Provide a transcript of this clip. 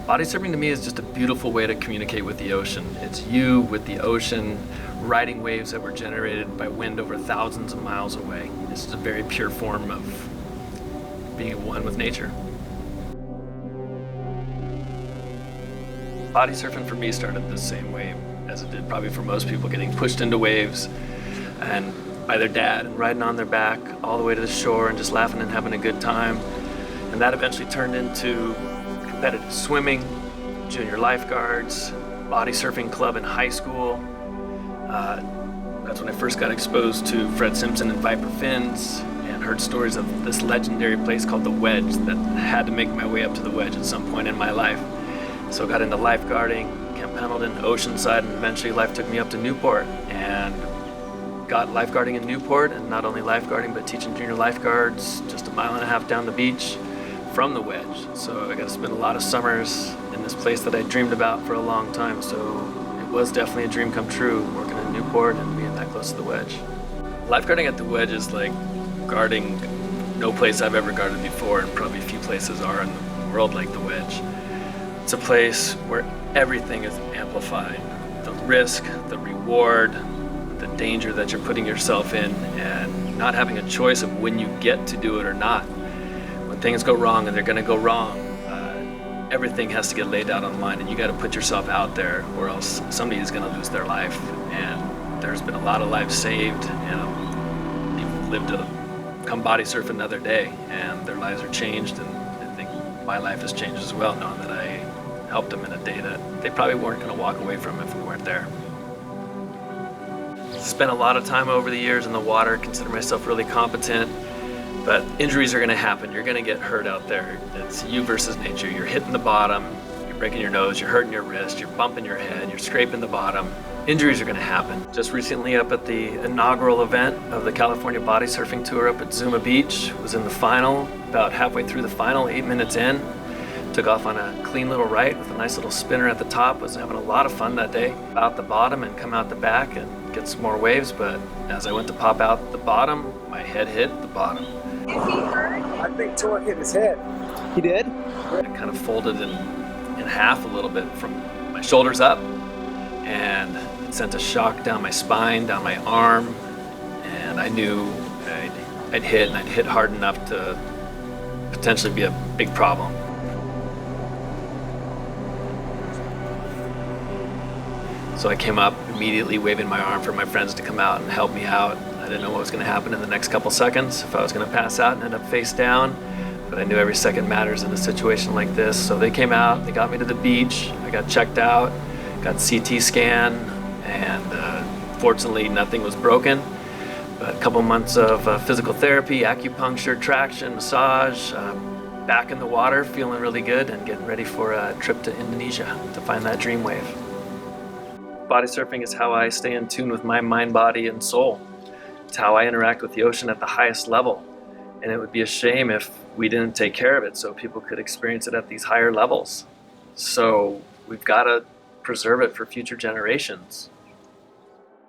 Bodysurfing to me is just a beautiful way to communicate with the ocean. It's you with the ocean, riding waves that were generated by wind over thousands of miles away. It's just a very pure form of being one with nature. Bodysurfing for me started the same way as it did probably for most people, getting pushed into waves and by their dad and riding on their back all the way to the shore and just laughing and having a good time. And that eventually turned into competitive swimming, junior lifeguards, body surfing club in high school. That's when I first got exposed to Fred Simpson and Viper fins and heard stories of this legendary place called the Wedge that had to make my way up to the Wedge at some point in my life. So I got into lifeguarding, Camp Pendleton, Oceanside, and eventually life took me up to Newport and got lifeguarding in Newport, and not only lifeguarding but teaching junior lifeguards just a mile and a half down the beach from the Wedge. So I got to spend a lot of summers in this place that I dreamed about for a long time. So it was definitely a dream come true, working in Newport and being that close to the Wedge. Lifeguarding at the Wedge is like guarding no place I've ever guarded before, and probably few places are in the world like the Wedge. It's a place where everything is amplified. The risk, the reward, the danger that you're putting yourself in, and not having a choice of when you get to do it or not. When things go wrong, and they're gonna go wrong, everything has to get laid out on the line, and you gotta put yourself out there or else somebody is gonna lose their life. And there's been a lot of lives saved, and people live to come body surf another day, and their lives are changed, and I think my life has changed as well, knowing that I helped them in a day that they probably weren't gonna walk away from if we weren't there. Spent a lot of time over the years in the water, consider myself really competent, but injuries are gonna happen. You're gonna get hurt out there. It's you versus nature. You're hitting the bottom, you're breaking your nose, you're hurting your wrist, you're bumping your head, you're scraping the bottom. Injuries are gonna happen. Just recently up at the inaugural event of the California Body Surfing Tour up at Zuma Beach, was in the final, about halfway through the final, 8 minutes in. Took off on a clean little right with a nice little spinner at the top. Was having a lot of fun that day. Out the bottom and come out the back and get some more waves, but as I went to pop out the bottom, my head hit the bottom. Is he hurt? I think Tor hit his head. He did? It kind of folded in half a little bit from my shoulders up, and it sent a shock down my spine, down my arm, and I knew I'd hit, and I'd hit hard enough to potentially be a big problem. So I came up immediately waving my arm for my friends to come out and help me out. I didn't know what was going to happen in the next couple seconds, if I was going to pass out and end up face down, but I knew every second matters in a situation like this. So they came out, they got me to the beach, I got checked out, got CT scan, and fortunately nothing was broken. But a couple months of physical therapy, acupuncture, traction, massage, back in the water, feeling really good and getting ready for a trip to Indonesia to find that dream wave. Body surfing is how I stay in tune with my mind, body, and soul. It's how I interact with the ocean at the highest level. And it would be a shame if we didn't take care of it so people could experience it at these higher levels. So we've got to preserve it for future generations.